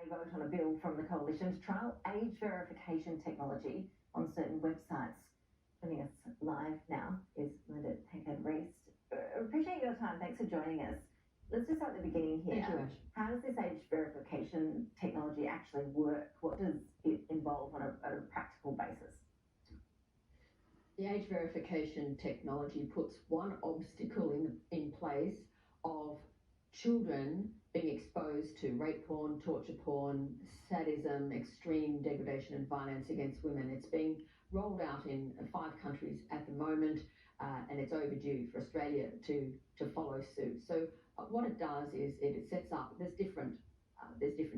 vote on a bill from the coalition to trial age verification technology on certain websites. Joining us live now is Melinda Tankard Reist. Appreciate your time. Thanks for joining us. Let's just start at the beginning here. Thank you, Ash. How does this age verification technology actually work? What does it involve on a practical basis? The age verification technology puts one obstacle in place of children being exposed to rape porn, torture porn, sadism, extreme degradation and violence against women. It's being rolled out in 5 countries at the moment, and it's overdue for Australia to follow suit. So what it does is it sets up, there's different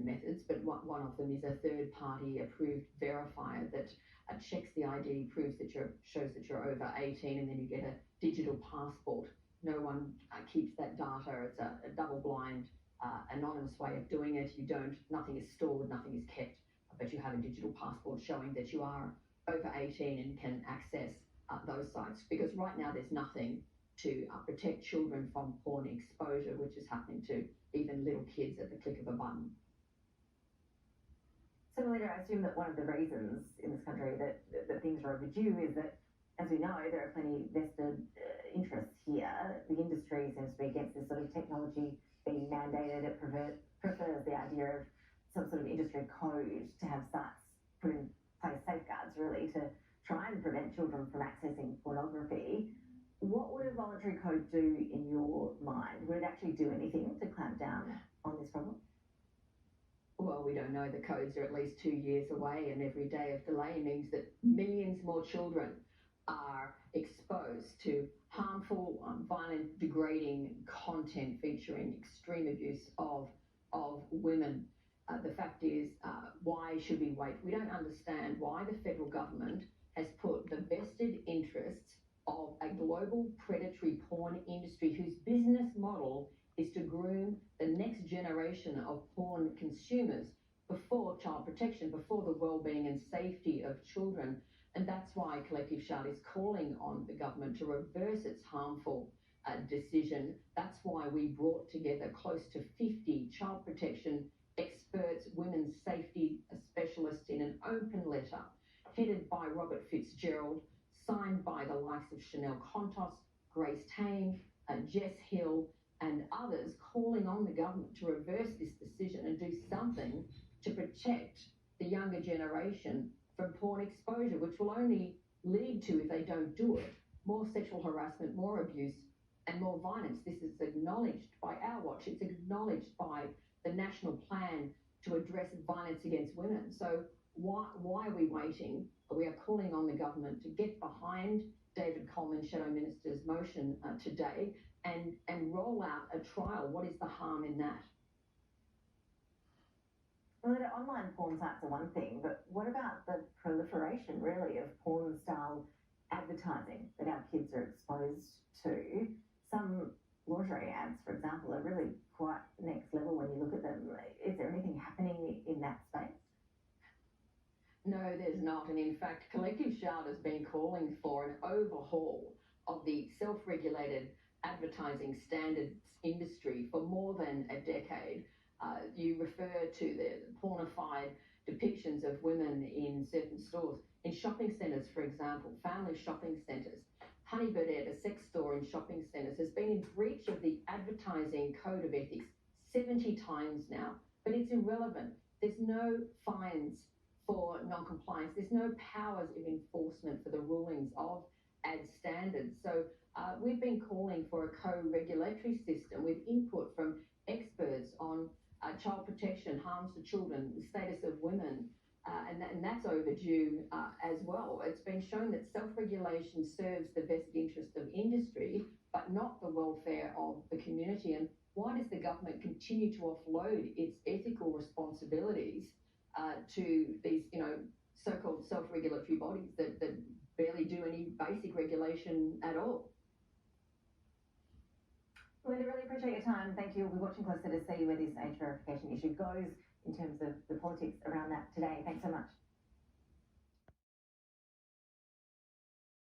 methods, but one of them is a third-party approved verifier that checks the ID, shows that you're over 18, and then you get a digital passport. No one keeps that data. It's a double-blind, anonymous way of doing it. Nothing is stored, nothing is kept, but you have a digital passport showing that you are over 18 and can access those sites. Because right now there's nothing to protect children from porn exposure, which is happening to even little kids at the click of a button. So, Melinda, I assume that one of the reasons in this country that things are overdue is that, as we know, there are plenty vested interests here. The industry seems to be against this sort of technology being mandated. It prefers the idea of some sort of industry code to have sites put in place, safeguards really, to try and prevent children from accessing pornography. What would a voluntary code do in your mind? Would it actually do anything to clamp down on this problem? Well, we don't know. The codes are at least 2 years away, and every day of delay means that millions more children are exposed to harmful, violent, degrading content featuring extreme abuse of women. The fact is, why should we wait? We don't understand why the federal government has put the vested interests of a global predatory porn industry whose business model is to groom the next generation of porn consumers before child protection, before the well-being and safety of children. And that's why Collective Shout is calling on the government to reverse its harmful decision. That's why we brought together close to 50 child protection experts, women's safety specialists in an open letter headed by Robert Fitzgerald, signed by the likes of Chanel Contos, Grace Tame, Jess Hill, and others, calling on the government to reverse this decision and do something to protect the younger generation from porn exposure, which will only lead to, if they don't do it, more sexual harassment, more abuse, and more violence. This is acknowledged by our watch. It's acknowledged by the National Plan to address violence against women. So why are we waiting? We are calling on the government to get behind David Coleman, Shadow Minister's motion today and roll out a trial. What is the harm in that? Well, the online porn sites are one thing, but what about the proliferation, really, of porn-style advertising that our kids are exposed to? Some lingerie ads, for example, are really quite next level when you look at them. Is there anything happening in that space? No, there's not. And in fact, Collective Shout has been calling for an overhaul of the self-regulated advertising standards industry for more than a decade. You refer to the pornified depictions of women in certain stores. In shopping centres, for example, family shopping centres. Honey Birdette, a sex store in shopping centres, has been in breach of the advertising code of ethics 70 times now, but it's irrelevant. There's no fines for non-compliance. There's no powers of enforcement for the rulings of ad standards. So we've been calling for a co-regulatory system with input from experts on child protection, harms to children, the status of women, and that's overdue as well. It's been shown that self-regulation serves the vested interest of industry, but not the welfare of the community. And why does the government continue to offload its ethical responsibilities to these, so-called self-regulatory bodies that barely do any basic regulation at all? Melinda, really appreciate your time. Thank you. We'll be watching closer to see where this age verification issue goes in terms of the politics around that today. Thanks so much.